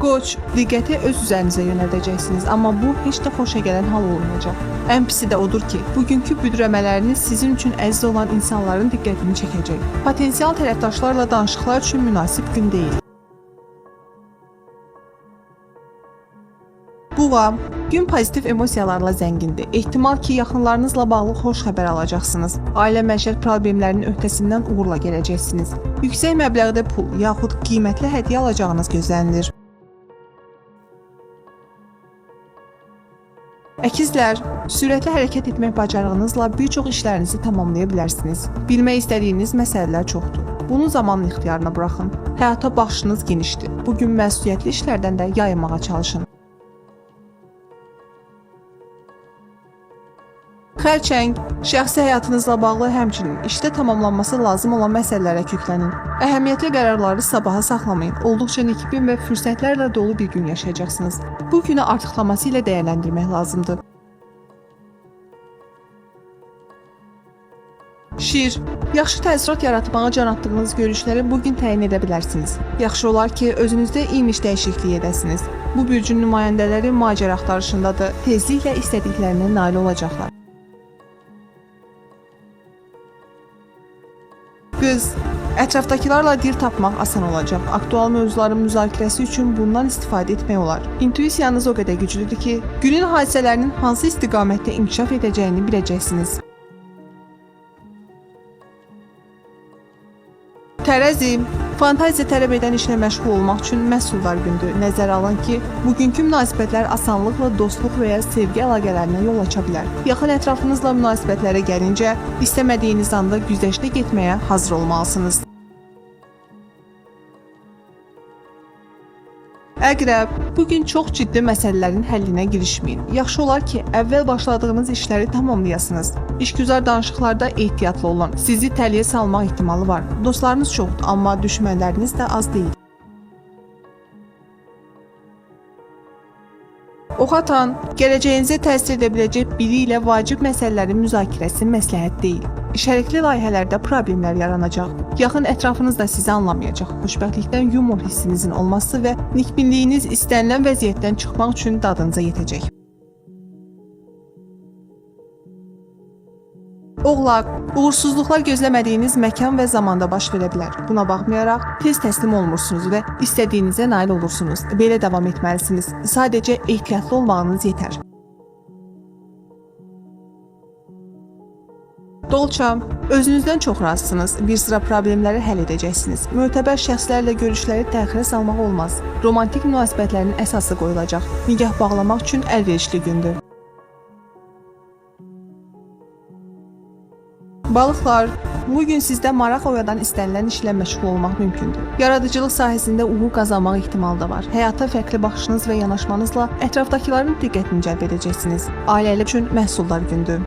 Qoç, diqqəti öz üzərinizə yönəldəcəksiniz, amma bu heç də xoşa gələn hal olmayacaq. Ən pisi də odur ki, bugünkü büdrəmələriniz sizin üçün əziz olan insanların diqqətini çəkəcək. Potensial tərəfdaşlarla danışıqlar üçün münasib gün deyil. Buğa, gün pozitiv emosiyalarla zəngindir. Ehtimal ki, yaxınlarınızla bağlı xoş xəbər alacaqsınız. Ailə məişət problemlərinin öhdəsindən uğurla gələcəksiniz. Yüksək məbləğdə pul yaxud qiymətli hədiyyə alacağınız gözlənilir. Əkizlər, sürətli hərəkət etmək bacarığınızla bir çox işlərinizi tamamlaya bilərsiniz. Bilmək istədiyiniz məsələlər çoxdur. Bunu zamanın ixtiyarına buraxın. Həyata baxışınız genişdir. Bugün məsuliyyətli işlərdən də yayınmağa çalışın. Xərçəng, şəxsi həyatınızla bağlı həmçinin işdə tamamlanması lazım olan məsələlərə köklənin. Əhəmiyyətli qərarları sabaha saxlamayın. Olduqca nikbin və fürsətlərlə dolu bir gün yaşayacaqsınız. Bu günü artıqlaması ilə dəyərləndirmək lazımdır. Şir, yaxşı təəssürat yaratmağa can atdığınız görüşləri bugün təyin edə bilərsiniz. Yaxşı olar ki, özünüzdə imic dəyişikliyi edəsiniz. Bu bürcün nümayəndələri macəra axtarışındadır. Tezliklə istədiklərinə nail olacaqlar. Qız, ətrafdakılarla dil tapmaq asan olacaq. Aktual mövzuların müzakirəsi üçün bundan istifadə etmək olar. İntuisiyanız o qədər güclüdür ki, günün hadisələrinin hansı istiqamətdə inkişaf edəcəyini biləcəksiniz. Tərəzi, fantaziya tələb edən işlə məşğul olmaq üçün məhsuldar gündür. Nəzərə alın ki, bugünkü münasibətlər asanlıqla dostluq və ya sevgi əlaqələrinə yol aça bilər. Yaxın ətrafınızla münasibətlərə gəlincə, istəmədiyiniz anda güzəştə getməyə hazır olmalısınız. Əqrəb, bugün çox ciddi məsələlərin həllinə girişməyin. Yaxşı olar ki, əvvəl başladığınız işləri tamamlayasınız. İşgüzar danışıqlarda ehtiyatlı olun. Sizi təliyə salmaq ehtimalı var. Dostlarınız çoxdur, amma düşmənləriniz də az deyil. Oxatan, gələcəyinizə təsir edə biləcək biri ilə vacib məsələlərin müzakirəsi məsləhət deyil. Şərikli layihələrdə problemlər yaranacaq. Yaxın ətrafınız da sizi anlamayacaq. Xoşbəxtlikdən yumor hissinizin olması və nikbinliyiniz istənilən vəziyyətdən çıxmaq üçün dadınıza yetəcək. Oğlaq, uğursuzluqlar gözləmədiyiniz məkan və zamanda baş verə bilər. Buna baxmayaraq, tez təslim olmursunuz və istədiyinizə nail olursunuz. Belə davam etməlisiniz. Sadəcə ehtiyatlı olmağınız yetər. Dolça, özünüzdən çox razısınız. Bir sıra problemləri həll edəcəksiniz. Mötəbər şəxslərlə görüşləri təxirə salmaq olmaz. Romantik münasibətlərin əsası qoyulacaq. Nigah bağlamaq üçün əlverişli gündür. Balıqlar, bugün sizdə maraq oyadan istənilən işlə məşğul olmaq mümkündür. Yaradıcılıq sahəsində uğur qazanmaq ehtimalı da var. Həyata fərqli baxışınız və yanaşmanızla ətrafdakıların diqqətini cəlb edəcəksiniz. Ailəli üçün məhsuldar gündür.